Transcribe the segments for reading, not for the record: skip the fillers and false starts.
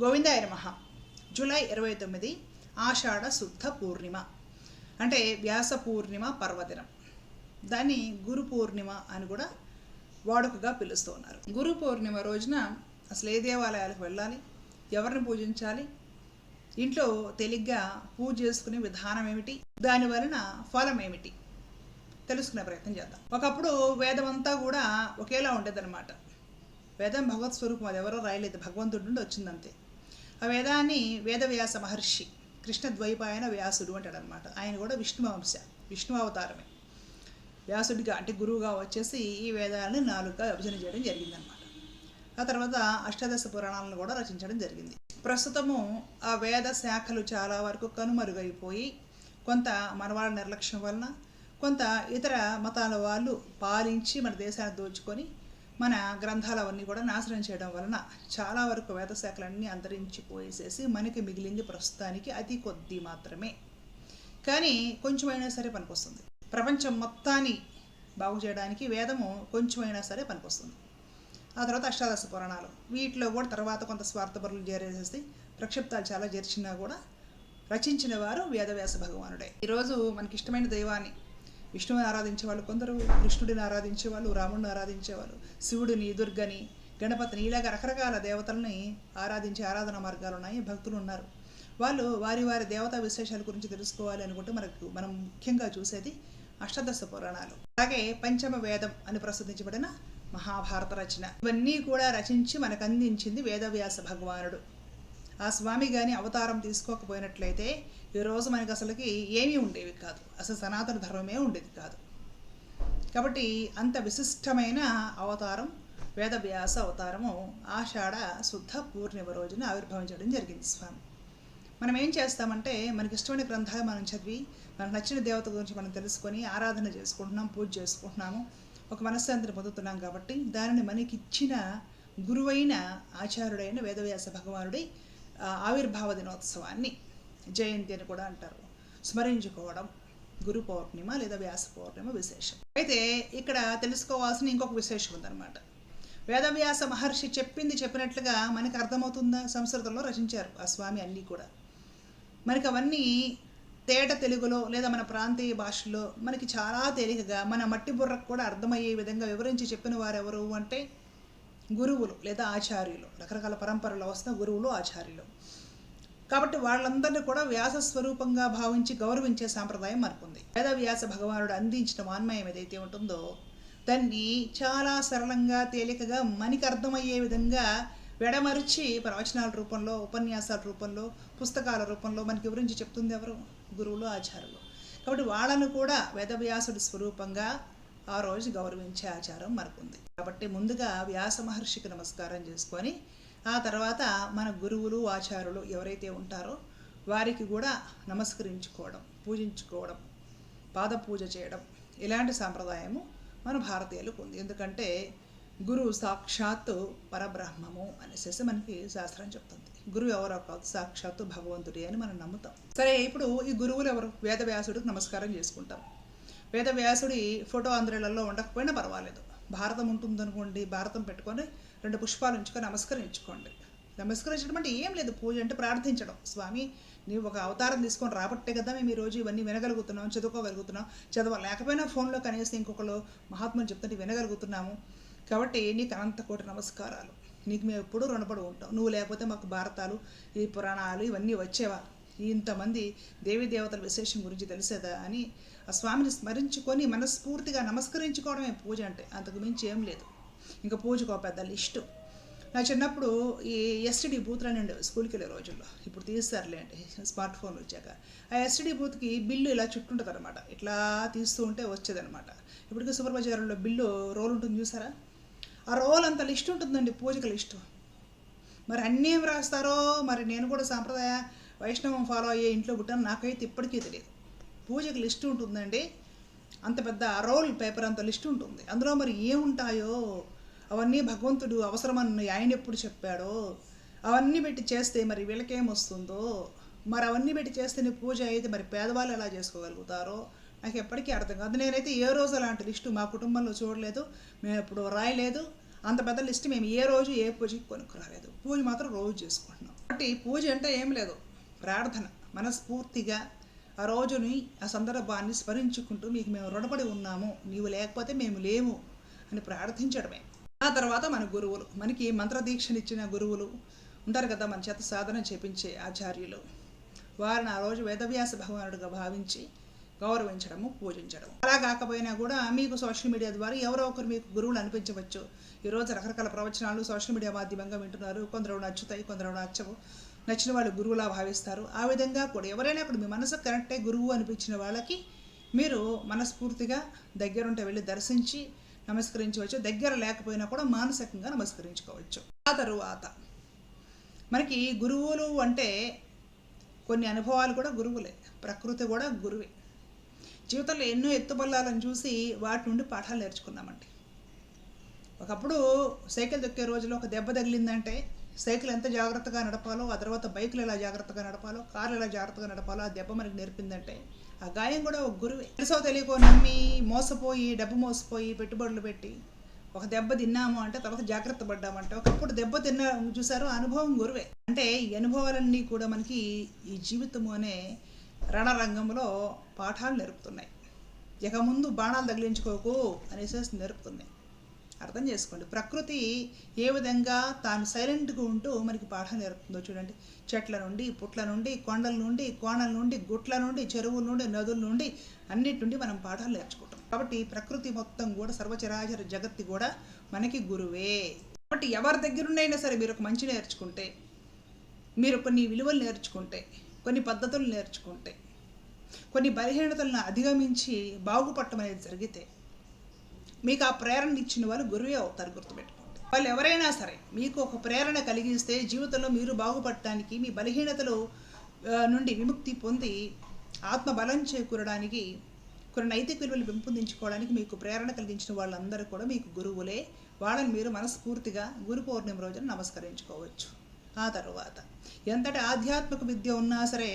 గోవిందాయ నమః. జూలై 29 ఆషాఢ శుద్ధ పూర్ణిమ, అంటే వ్యాస పూర్ణిమ పర్వదినం. దాన్ని గురు పూర్ణిమ అని కూడా వాడుకగా పిలుస్తూ ఉన్నారు. గురు పూర్ణిమ రోజున అసలు ఏ దేవాలయాలకు వెళ్ళాలి, ఎవరిని పూజించాలి, ఇంట్లో తేలిగ్గా పూజ చేసుకునే విధానం ఏమిటి, దాని వలన ఫలం ఏమిటి తెలుసుకునే ప్రయత్నం చేద్దాం. ఒకప్పుడు వేదం అంతా కూడా ఒకేలా ఉండేదన్నమాట. వేదం భగవత్ స్వరూపం, అది ఎవరో రాయలేదు, భగవంతుడి నుండి వచ్చిందంతే. ఆ వేదాన్ని వేదవ్యాస మహర్షి, కృష్ణ ద్వైపాయన వ్యాసుడు అంటాడనమాట. ఆయన కూడా విష్ణు అవతారమే. వ్యాసుడిగా అంటే గురువుగా వచ్చేసి ఈ వేదాలను 4గా విభజన చేయడం జరిగిందనమాట. ఆ తర్వాత అష్టాదశ పురాణాలను కూడా రచించడం జరిగింది. ప్రస్తుతము ఆ వేద శాఖలు చాలా వరకు కనుమరుగైపోయి, కొంత మనవాళ్ళ నిర్లక్ష్యం వలన, కొంత ఇతర మతాల వాళ్ళు పాలించి మన దేశాన్ని దోచుకొని మన గ్రంథాలు అవన్నీ కూడా నాశనం చేయడం వలన చాలా వరకు వేద శాఖలన్నీ అంతరించిపోయేసేసి మనకి మిగిలింది ప్రస్తుతానికి అతి కొద్ది మాత్రమే. కానీ కొంచెమైనా సరే పనికొస్తుంది. ప్రపంచం మొత్తాన్ని బాగు చేయడానికి వేదము కొంచెమైనా సరే పనికొస్తుంది. ఆ తర్వాత అష్టాదశ పురాణాలు, వీటిలో కూడా తర్వాత కొంత స్వార్థపరులు చేరేసేసి ప్రక్షిప్తాలు చాలా చేర్చినా కూడా రచించిన వారు వేదవ్యాస భగవానుడే. ఈరోజు మనకి ఇష్టమైన దైవాన్ని, విష్ణువుని ఆరాధించేవాళ్ళు కొందరు, కృష్ణుడిని ఆరాధించేవాళ్ళు, రాముడిని ఆరాధించేవాళ్ళు, శివుడిని, దుర్గని, గణపతిని, ఇలాగ రకరకాల దేవతల్ని ఆరాధించే ఆరాధన మార్గాలు ఉన్నాయి. భక్తులు ఉన్నారు. వాళ్ళు వారి వారి దేవతా విశేషాల గురించి తెలుసుకోవాలి అనుకుంటే మనం ముఖ్యంగా చూసేది అష్టాదశ పురాణాలు. అలాగే పంచమ వేదం అని ప్రసిద్ధించబడిన మహాభారత రచన, ఇవన్నీ కూడా రచించి మనకు అందించింది వేదవ్యాస భగవానుడు. ఆ స్వామి కానీ అవతారం తీసుకోకపోయినట్లయితే ఈరోజు మనకి అసలుకి ఏమీ ఉండేవి కాదు, అసలు సనాతన ధర్మమే ఉండేది కాదు. కాబట్టి అంత విశిష్టమైన అవతారం వేదవ్యాస అవతారము ఆషాఢ శుద్ధ పూర్ణిమ రోజున ఆవిర్భవించడం జరిగింది స్వామి. మనం ఏం చేస్తామంటే మనకి ఇష్టమైన గ్రంథాలు మనం చదివి, మనకు నచ్చిన దేవత గురించి మనం తెలుసుకొని ఆరాధన చేసుకుంటున్నాం, పూజ చేసుకుంటున్నాము, ఒక మనశ్శాంతిని పొందుతున్నాం. కాబట్టి దానిని మనకిచ్చిన గురువైన ఆచార్యుడైన వేదవ్యాస భగవానుడి ఆవిర్భావ దినోత్సవాన్ని, జయంతి అని కూడా అంటారు, స్మరించుకోవడం గురు పౌర్ణిమ లేదా వ్యాస పౌర్ణిమ విశేషం. అయితే ఇక్కడ తెలుసుకోవాల్సిన ఇంకొక విశేషం ఉందన్నమాట. వేదవ్యాస మహర్షి చెప్పినట్లుగా మనకి అర్థమవుతుందా? సంస్కృతంలో రచించారు ఆ స్వామి అన్నీ కూడా. మనకి అవన్నీ తేట తెలుగులో లేదా మన ప్రాంతీయ భాషలో మనకి చాలా తేలికగా, మన మట్టి బుర్రకు కూడా అర్థమయ్యే విధంగా వివరించి చెప్పిన వారు ఎవరు అంటే గురువులు లేదా ఆచార్యులు. రకరకాల పరంపరలో వస్తున్న గురువులు, ఆచార్యులు. కాబట్టి వాళ్ళందరినీ కూడా వ్యాస స్వరూపంగా భావించి గౌరవించే సాంప్రదాయం మనకుంది. వేదవ్యాస భగవానుడు అందించిన వాన్మయం ఏదైతే ఉంటుందో దాన్ని చాలా సరళంగా, తేలికగా, మనకి అర్థమయ్యే విధంగా వెడమరిచి ప్రవచనాల రూపంలో, ఉపన్యాసాల రూపంలో, పుస్తకాల రూపంలో మనకి వివరించి చెప్తుంది ఎవరు? గురువులు, ఆచార్యులు. కాబట్టి వాళ్ళను కూడా వేదవ్యాసుడి స్వరూపంగా ఆ రోజు గౌరవించే ఆచారం మనకుంది. కాబట్టి ముందుగా వ్యాస మహర్షికి నమస్కారం చేసుకొని ఆ తర్వాత మన గురువులు, ఆచార్యులు ఎవరైతే ఉంటారో వారికి కూడా నమస్కరించుకోవడం, పూజించుకోవడం, పాద పూజ చేయడం, ఇలాంటి సాంప్రదాయము మన భారతీయులకు ఉంది. ఎందుకంటే గురువు సాక్షాత్తు పరబ్రహ్మము అనేసి మనకి శాస్త్రం చెప్తుంది. గురువు ఎవరో కాదు, సాక్షాత్తు భగవంతుడి అని మనం నమ్ముతాం. సరే, ఇప్పుడు ఈ గురువులు ఎవరు? వేదవ్యాసుడికి నమస్కారం చేసుకుంటాం. వేదవ్యాసుడి ఫోటో అందరిలో ఉండకపోయినా పర్వాలేదు, భారతం ఉంటుందనుకోండి, భారతం పెట్టుకొని 2 పుష్పాలు ఉంచుకొని నమస్కరించుకోండి. నమస్కరించడం అంటే ఏం లేదు, పూజ అంటే ప్రార్థించడం. స్వామి, నీవు ఒక అవతారం తీసుకొని రాబట్టే కదా మేము ఈరోజు ఇవన్నీ వినగలుగుతున్నాం, చదువుకోగలుగుతున్నాం. చదవలేకపోయినా ఫోన్లో కనీసం ఇంకొకరు మహాత్ములు చెప్తుంటే వినగలుగుతున్నాము. కాబట్టి నీకు అనంత కోటి నమస్కారాలు. నీకు మేము ఎప్పుడూ రుణపడి ఉంటాం. నువ్వు లేకపోతే మాకు భారతాలు, ఈ పురాణాలు ఇవన్నీ వచ్చేవా? ఇంతమంది దేవీ దేవతల విశేషం గురించి తెలిసేదా అని ఆ స్వామిని స్మరించుకొని మనస్ఫూర్తిగా నమస్కరించుకోవడమే పూజ అంటే. అంతకు మించి ఏం లేదు. ఇంకా పూజకు ఒక పెద్ద లిస్టు. నా చిన్నప్పుడు ఈ ఎస్టీడీ బూత్లు అని ఉండేవి స్కూల్కి వెళ్ళే రోజుల్లో. ఇప్పుడు తీస్తారులేండి స్మార్ట్ ఫోన్లు వచ్చాక. ఆ ఎస్టీడీ బూత్కి బిల్లు ఇలా చుట్టుంటుంది అనమాట, ఇట్లా తీస్తూ ఉంటే వచ్చేదనమాట. ఇప్పటికీ సూపర్ బజార్లో బిల్లు రోల్ ఉంటుంది చూసారా? ఆ రోల్ అంత లిస్ట్ ఉంటుందండి, పూజకి లిస్టు. మరి అన్నీ ఏం రాస్తారో మరి. నేను కూడా సాంప్రదాయ వైష్ణవం ఫాలో అయ్యే ఇంట్లో పుట్టాను, నాకైతే ఇప్పటికీ తెలియదు. పూజకి లిస్టు ఉంటుందండి, అంత పెద్ద రోల్ పేపర్ అంత లిస్టు ఉంటుంది. అందులో మరి ఏముంటాయో అవన్నీ భగవంతుడు అవసరమని ఆయన ఎప్పుడు చెప్పాడో అవన్నీ పెట్టి చేస్తే మరి వీళ్ళకేమొస్తుందో, మరి అవన్నీ పెట్టి చేస్తేనే పూజ అయితే మరి పేదవాళ్ళు ఎలా చేసుకోగలుగుతారో నాకు ఎప్పటికీ అర్థం కాదు. నేనైతే ఏ రోజు అలాంటి లిస్టు మా కుటుంబంలో చూడలేదు, మేము ఎప్పుడు రాయలేదు. అంత పెద్ద లిస్ట్ మేము ఏ రోజు ఏ పూజకి కొనుక్కు రాలేదు. పూజ మాత్రం రోజు చేసుకుంటున్నాం. కాబట్టి పూజ అంటే ఏం లేదు, ప్రార్థన. మనస్ఫూర్తిగా ఆ రోజుని, ఆ సందర్భాన్ని స్మరించుకుంటూ మీకు మేము రుణపడి ఉన్నాము, నీవు లేకపోతే మేము లేము అని ప్రార్థించడమే. ఆ తర్వాత మన గురువులు, మనకి మంత్రదీక్షనిచ్చిన గురువులు ఉంటారు కదా, మన చేత సాధన చేపించే ఆచార్యులు, వారిని ఆ రోజు వేదవ్యాస భగవానుడిగా భావించి గౌరవించడము, పూజించడం. అలా కాకపోయినా కూడా మీకు సోషల్ మీడియా ద్వారా ఎవరో ఒకరు మీకు గురువులు అనిపించవచ్చు. ఈరోజు రకరకాల ప్రవచనాలు సోషల్ మీడియా మాధ్యమంగా వింటున్నారు. కొందరు నచ్చుతాయి, కొందరు నచ్చవు. నచ్చిన వాళ్ళు గురువులా భావిస్తారు. ఆ విధంగా కూడా ఎవరైనా కూడా మీ మనసుకు కరెక్టే గురువు అనిపించిన వాళ్ళకి మీరు మనస్ఫూర్తిగా దగ్గరుంటే వెళ్ళి దర్శించి నమస్కరించవచ్చు. దగ్గర లేకపోయినా కూడా మానసికంగా నమస్కరించుకోవచ్చు. ఆ తరువాత మనకి గురువులు అంటే కొన్ని అనుభవాలు కూడా గురువులే, ప్రకృతి కూడా గురువే. జీవితంలో ఎన్నో ఎత్తుబల్లాలను చూసి వాటి నుండి పాఠాలు నేర్చుకున్నామండి. ఒకప్పుడు సైకిల్ తొక్కే రోజులో ఒక దెబ్బ తగిలిందంటే సైకిల్ ఎంత జాగ్రత్తగా నడపాలో, ఆ తర్వాత బైకులు ఎలా జాగ్రత్తగా నడపాలో, కార్లు ఎలా జాగ్రత్తగా నడపాలో ఆ దెబ్బ మనకి నేర్పిందంటే ఆ గాయం కూడా ఒక గురువే. తెలుసో తెలియకో నమ్మి మోసపోయి, డబ్బు మోసపోయి, పెట్టుబడులు పెట్టి ఒక దెబ్బ తిన్నాము అంటే తర్వాత జాగ్రత్త పడ్డామంటే ఒకప్పుడు దెబ్బ తిన్నా చూసారో అనుభవం గురువే. అంటే ఈ అనుభవాలన్నీ కూడా మనకి ఈ జీవితము అనే రణరంగంలో పాఠాలు నేర్పుతున్నాయి. ఇక ముందు బాణాలు తగిలించుకోకు అనేసి నేర్పుతున్నాయి. అర్థం చేసుకోండి, ప్రకృతి ఏ విధంగా తాను సైలెంట్గా ఉంటూ మనకి పాఠం నేర్పుతుందో చూడండి. చెట్ల నుండి, పుట్ల నుండి, కొండల నుండి, కోణల నుండి, గుట్ల నుండి, చెరువుల నుండి, నదుల నుండి, అన్నిటి నుండి మనం పాఠాలు నేర్చుకుంటాం. కాబట్టి ప్రకృతి మొత్తం కూడా, సర్వచరాచర జగత్తి కూడా మనకి గురువే. కాబట్టి ఎవరి దగ్గరుండైనా సరే మీరు ఒక మంచి నేర్చుకుంటే, మీరు కొన్ని విలువలు నేర్చుకుంటే, కొన్ని పద్ధతులు నేర్చుకుంటే, కొన్ని బలహీనతలను అధిగమించి బాగుపడటం అనేది జరిగితే మీకు ఆ ప్రేరణ ఇచ్చిన వాళ్ళు గురువే అవుతారు. గుర్తుపెట్టుకోండి, వాళ్ళు ఎవరైనా సరే మీకు ఒక ప్రేరణ కలిగిస్తే జీవితంలో మీరు బాగుపడటానికి, మీ బలహీనతలు నుండి విముక్తి పొంది ఆత్మబలం చేకూరడానికి, కొన్ని నైతిక విలువలు పెంపొందించుకోవడానికి మీకు ప్రేరణ కలిగించిన వాళ్ళందరూ కూడా మీకు గురువులే. వాళ్ళని మీరు మనస్ఫూర్తిగా గురు పౌర్ణమి రోజున నమస్కరించుకోవచ్చు. ఆ తర్వాత ఎంతటి ఆధ్యాత్మిక విద్య ఉన్నా సరే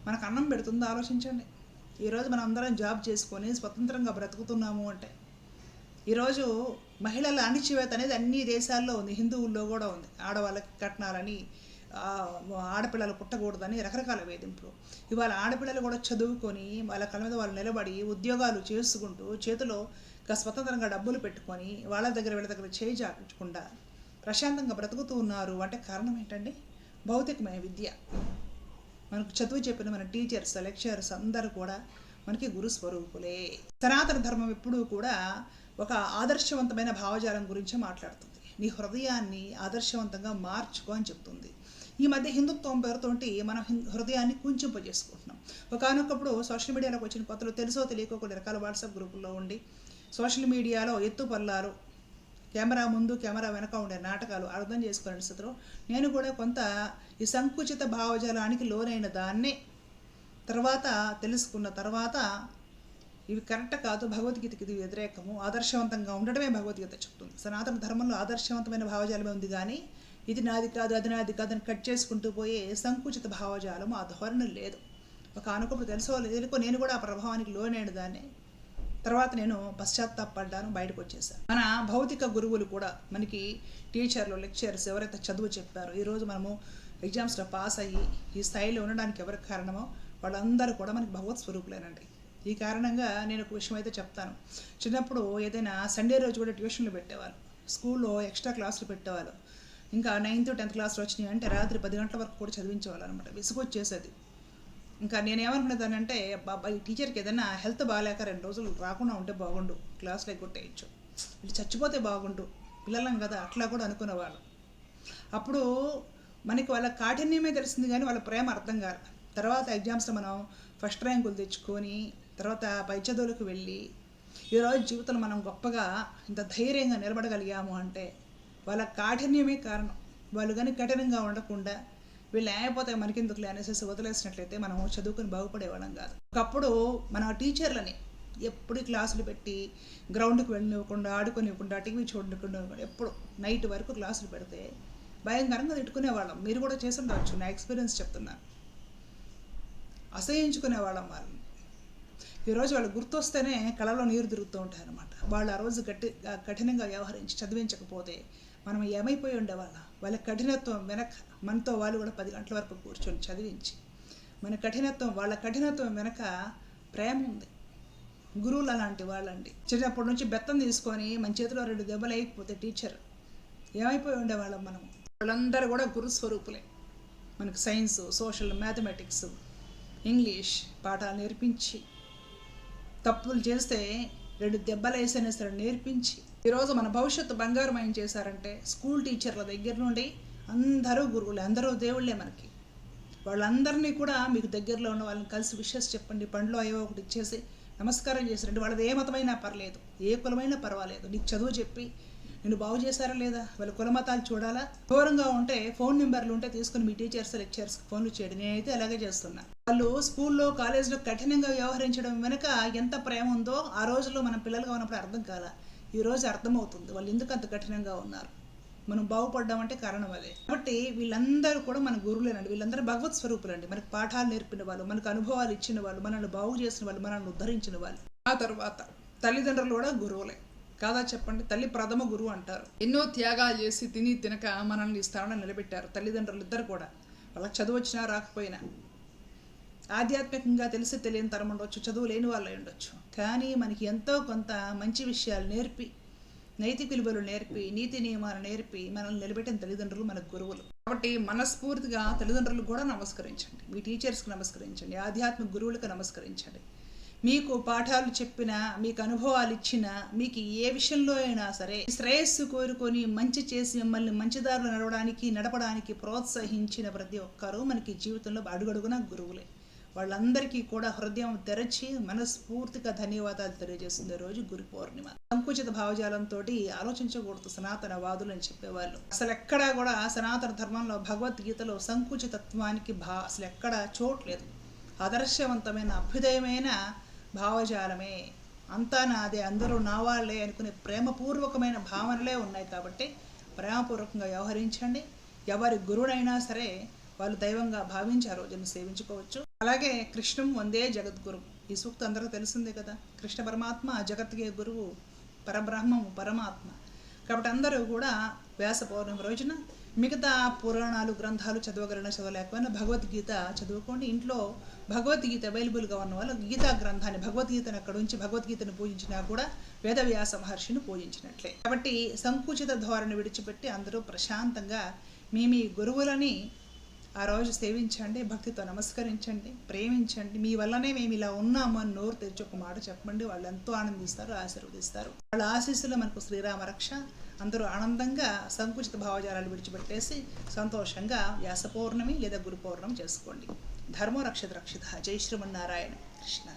మనకు అన్నం పెడుతుందో ఆలోచించండి. ఈరోజు మనం అందరం జాబ్ చేసుకొని స్వతంత్రంగా బ్రతుకుతున్నాము అంటే, ఈరోజు మహిళల అణిచివేత అనేది అన్ని దేశాల్లో ఉంది, హిందువుల్లో కూడా ఉంది. ఆడవాళ్ళకి కట్నాలని, ఆడపిల్లలు పుట్టకూడదని రకరకాల వేధింపులు. ఇవాళ ఆడపిల్లలు కూడా చదువుకొని వాళ్ళ కళ్ళ మీద వాళ్ళు నిలబడి ఉద్యోగాలు చేసుకుంటూ చేతిలో స్వతంత్రంగా డబ్బులు పెట్టుకొని వాళ్ళ దగ్గర చేయి చాపించకుండా ప్రశాంతంగా బ్రతుకుతూ ఉన్నారు అంటే కారణం ఏంటండి? భౌతికమైన విద్య. మనకు చదువు చెప్పిన మన టీచర్స్, లెక్చరర్స్ అందరూ కూడా మనకి గురు స్వరూపులే. సనాతన ధర్మం ఎప్పుడూ కూడా ఒక ఆదర్శవంతమైన భావజాలం గురించి మాట్లాడుతుంది. నీ హృదయాన్ని ఆదర్శవంతంగా మార్చుకో అని చెప్తుంది. ఈ మధ్య హిందుత్వం పేరుతోటి మనం హృదయాన్ని కుంచింపజేసుకుంటున్నాం. ఒకనొకప్పుడు సోషల్ మీడియాలోకి వచ్చిన కొత్తలో తెలుసో తెలియకో కొన్ని రకాల వాట్సాప్ గ్రూపుల్లో ఉండి సోషల్ మీడియాలో ఎత్తుపల్లాలు, కెమెరా ముందు కెమెరా వెనక ఉండే నాటకాలు అర్థం చేసుకునే స్థితిలో నేను కూడా కొంత ఈ సంకుచిత భావజాలానికి లోనైన దాన్నే తర్వాత తెలుసుకున్న తర్వాత ఇవి కరెక్ట్ కాదు, భగవద్గీతకి ఇది వ్యతిరేకము, ఆదర్శవంతంగా ఉండడమే భగవద్గీత చెప్తుంది. సనాతన ధర్మంలో ఆదర్శవంతమైన భావజాలమే ఉంది, కానీ ఇది నాది కాదు, అది నాది కాదు అని కట్ చేసుకుంటూ పోయే సంకుచిత భావజాలం ఆ ధోరణి లేదు. ఒక అనుకప్పుడు తెలుసో తెలియకో నేను కూడా ఆ ప్రభావానికి లోనైన దాన్ని తర్వాత నేను పశ్చాత్తాపడ్డాను, బయటకు వచ్చేసాను. మన భౌతిక గురువులు కూడా మనకి టీచర్లు, లెక్చరర్స్ ఎవరైతే చదువు చెప్పారో ఈరోజు మనము ఎగ్జామ్స్లో పాస్ అయ్యి ఈ స్థాయిలో ఉండడానికి ఎవరికి కారణమో వాళ్ళందరూ కూడా మనకి భగవత్ స్వరూపులేనండి. ఈ కారణంగా నేను ఒక విషయం అయితే చెప్తాను. చిన్నప్పుడు ఏదైనా సండే రోజు కూడా ట్యూషన్లు పెట్టేవాళ్ళు, స్కూల్లో ఎక్స్ట్రా క్లాసులు పెట్టేవాళ్ళు. ఇంకా 9th 10th క్లాసులు వచ్చినాయి అంటే రాత్రి 10 గంటల వరకు కూడా చదివించేవాళ్ళు అనమాట. విసుగొచ్చేసేది. ఇంకా నేనేమనుకునేదానంటే, బాబా ఈ టీచర్కి ఏదైనా హెల్త్ బాగాలేక 2 రోజులు రాకుండా ఉంటే బాగుండు, క్లాసులు ఎగ్గొట్టేయచ్చు, వీళ్ళు చచ్చిపోతే బాగుండు, పిల్లలం కదా అట్లా కూడా అనుకునేవాళ్ళు. అప్పుడు మనకి వాళ్ళ కాఠిన్యమే తెలిసింది కానీ వాళ్ళ ప్రేమ అర్థం కాదు. తర్వాత ఎగ్జామ్స్లో మనం ఫస్ట్ ర్యాంకులు తెచ్చుకొని తర్వాత పై చదువులకు వెళ్ళి ఈరోజు జీవితంలో మనం గొప్పగా ఇంత ధైర్యంగా నిలబడగలిగాము అంటే వాళ్ళ కాఠిన్యమే కారణం. వాళ్ళు కానీ కఠినంగా ఉండకుండా వీళ్ళు లేకపోతే మనకెందుకులే అనేసి వదిలేసినట్లయితే మనం చదువుకొని బాగుపడేవాళ్ళం కాదు. ఒకప్పుడు మన టీచర్లని ఎప్పుడు క్లాసులు పెట్టి గ్రౌండ్కి వెళ్ళనివ్వకుండా, ఆడుకొనివ్వకుండా, టీవీ చూడకుండా ఎప్పుడు నైట్ వరకు క్లాసులు పెడితే భయంకరంగా తిట్టుకునేవాళ్ళం. మీరు కూడా చేసి ఉండవచ్చు, నా ఎక్స్పీరియన్స్ చెప్తున్నాను. అసహించుకునేవాళ్ళం వాళ్ళని. ఈరోజు వాళ్ళు గుర్తొస్తేనే కళలో నీరు తిరుగుతూ ఉంటాయి అన్నమాట. వాళ్ళు ఆ రోజు కఠినంగా వ్యవహరించి చదివించకపోతే మనం ఏమైపోయి ఉండేవాళ్ళం. వాళ్ళ కఠినత్వం వెనక మనతో వాళ్ళు కూడా 10 గంటల వరకు కూర్చొని చదివించి మన కఠినత్వం వాళ్ళ కఠినత్వం వెనక ప్రేమ ఉంది. గురువులు అలాంటి వాళ్ళండి. చిన్నప్పటి నుంచి బెత్తం తీసుకొని మన చేతిలో 2 దెబ్బలు వేయకపోతే టీచర్ ఏమైపోయి ఉండేవాళ్ళం మనం. వాళ్ళందరూ కూడా గురు స్వరూపులే. మనకు సైన్స్, సోషల్, మ్యాథమెటిక్స్, ఇంగ్లీష్ పాఠాలు నేర్పించి, తప్పులు చేస్తే 2 దెబ్బలు వేసైనా సరే నేర్పించి, ఈరోజు మన భవిష్యత్తు బంగారమయం చేశారంటే స్కూల్ టీచర్ల దగ్గర నుండి అందరూ గురువులే, అందరూ దేవుళ్ళే మనకి. వాళ్ళందరినీ కూడా మీకు దగ్గరలో ఉన్న వాళ్ళని కలిసి విషెస్ చెప్పండి, పండ్లో అయ్యో ఒకటి ఇచ్చేసి నమస్కారం చేసిరండి. వాళ్ళది ఏ మతమైనా పర్లేదు, ఏ కులమైనా పర్వాలేదు. నీకు చదువు చెప్పి నేను బాగు చేశారా లేదా, వాళ్ళ కులమతాలు చూడాలా. దూరంగా ఉంటే ఫోన్ నెంబర్లు ఉంటే తీసుకుని మీ టీచర్స్, లెక్చర్స్కి ఫోన్లు చేయడం. నేనైతే అలాగే చేస్తున్నా. వాళ్ళు స్కూల్లో, కాలేజ్లో కఠినంగా వ్యవహరించడం వెనుక ఎంత ప్రేమ ఉందో ఆ రోజుల్లో మనం పిల్లలుగా ఉన్నప్పుడు అర్థం కాల. ఈరోజు అర్థమవుతుంది వాళ్ళు ఎందుకు అంత కఠినంగా ఉన్నారు. మనం బాగుపడ్డామంటే కారణం అదే. కాబట్టి వీళ్ళందరూ కూడా మన గురువులేనండి. వీళ్ళందరూ భగవత్ స్వరూపులండి. మనకు పాఠాలు నేర్పిన వాళ్ళు, మనకు అనుభవాలు ఇచ్చిన వాళ్ళు, మనల్ని బాగు చేసిన వాళ్ళు, మనల్ని ఉద్ధరించిన వాళ్ళు. ఆ తర్వాత తల్లిదండ్రులు కూడా గురువులే కాదా చెప్పండి. తల్లి ప్రథమ గురువు అంటారు. ఎన్నో త్యాగాలు చేసి తిని తినక మనల్ని ఈ స్థానంలో నిలబెట్టారు తల్లిదండ్రులు ఇద్దరు కూడా. వాళ్ళకి చదువు వచ్చినా రాకపోయినా, ఆధ్యాత్మికంగా తెలిసి తెలియని తరం ఉండొచ్చు, చదువు లేని వాళ్ళు ఉండొచ్చు, కానీ మనకి ఎంతో కొంత మంచి విషయాలు నేర్పి, నైతిక విలువలు నేర్పి, నీతి నియమాలు నేర్పి మనల్ని నిలబెట్టిన తల్లిదండ్రులు మనకు గురువులు. కాబట్టి మనస్ఫూర్తిగా తల్లిదండ్రులకు కూడా నమస్కరించండి, మీ టీచర్స్కి నమస్కరించండి, ఆధ్యాత్మిక గురువులకు నమస్కరించండి. మీకు పాఠాలు చెప్పినా, మీకు అనుభవాలు ఇచ్చినా, మీకు ఏ విషయంలో అయినా సరే శ్రేయస్సు కోరుకొని మంచి చేసి మిమ్మల్ని మంచిదారులు నడపడానికి ప్రోత్సహించిన ప్రతి ఒక్కరూ మనకి జీవితంలో అడుగడుగున గురువులే. వాళ్ళందరికీ కూడా హృదయం తెరచి మనస్ఫూర్తిగా ధన్యవాదాలు తెలియజేస్తుంది రోజు గురు పౌర్ణిమ. సంకుచిత భావజాలంతో ఆలోచించకూడదు సనాతన వాదులు అని చెప్పేవాళ్ళు. అసలు ఎక్కడా కూడా సనాతన ధర్మంలో, భగవద్గీతలో సంకుచితత్వానికి అసలు ఎక్కడా చోట్లేదు. ఆదర్శవంతమైన, అభ్యుదయమైన భావజాలమే. అంతా నాదే, అందరూ నా వాళ్ళే అనుకునే ప్రేమపూర్వకమైన భావనలే ఉన్నాయి. కాబట్టి ప్రేమపూర్వకంగా వ్యవహరించండి. ఎవరి గురువునైనా సరే వాళ్ళు దైవంగా భావించి ఆ రోజును సేవించుకోవచ్చు. అలాగే కృష్ణం వందే జగద్గురు, ఈ సూక్తి అందరికీ తెలిసిందే కదా. కృష్ణ పరమాత్మ జగత్కే గురువు, పరబ్రహ్మము, పరమాత్మ. కాబట్టి అందరూ కూడా వ్యాస పౌర్ణమి రోజున మిగతా పురాణాలు, గ్రంథాలు చదవలేకపోయినా భగవద్గీత చదువుకోండి. ఇంట్లో భగవద్గీత అవైలబుల్గా ఉన్న వాళ్ళు గీతా గ్రంథాన్ని, భగవద్గీతను అక్కడ ఉంచి భగవద్గీతను పూజించినా కూడా వేదవ్యాస మహర్షిని పూజించినట్లే. కాబట్టి సంకుచిత ధోరణి విడిచిపెట్టి అందరూ ప్రశాంతంగా మీ గురువులని ఆ రోజు సేవించండి, భక్తితో నమస్కరించండి, ప్రేమించండి. మీ వల్లనే మేము ఇలా ఉన్నాము అని నోరు తెరిచి ఒక మాట చెప్పండి. వాళ్ళు ఎంతో ఆనందిస్తారు, ఆశీర్వదిస్తారు. వాళ్ళ ఆశీస్సులు మనకు శ్రీరామ రక్ష. అందరూ ఆనందంగా సంకుచిత భావజాలాలు విడిచిపెట్టేసి సంతోషంగా వ్యాస పౌర్ణమి లేదా గురు పౌర్ణమి చేసుకోండి. ధర్మో రక్షిత రక్షిత. జై శ్రీమన్నారాయణ. కృష్ణ.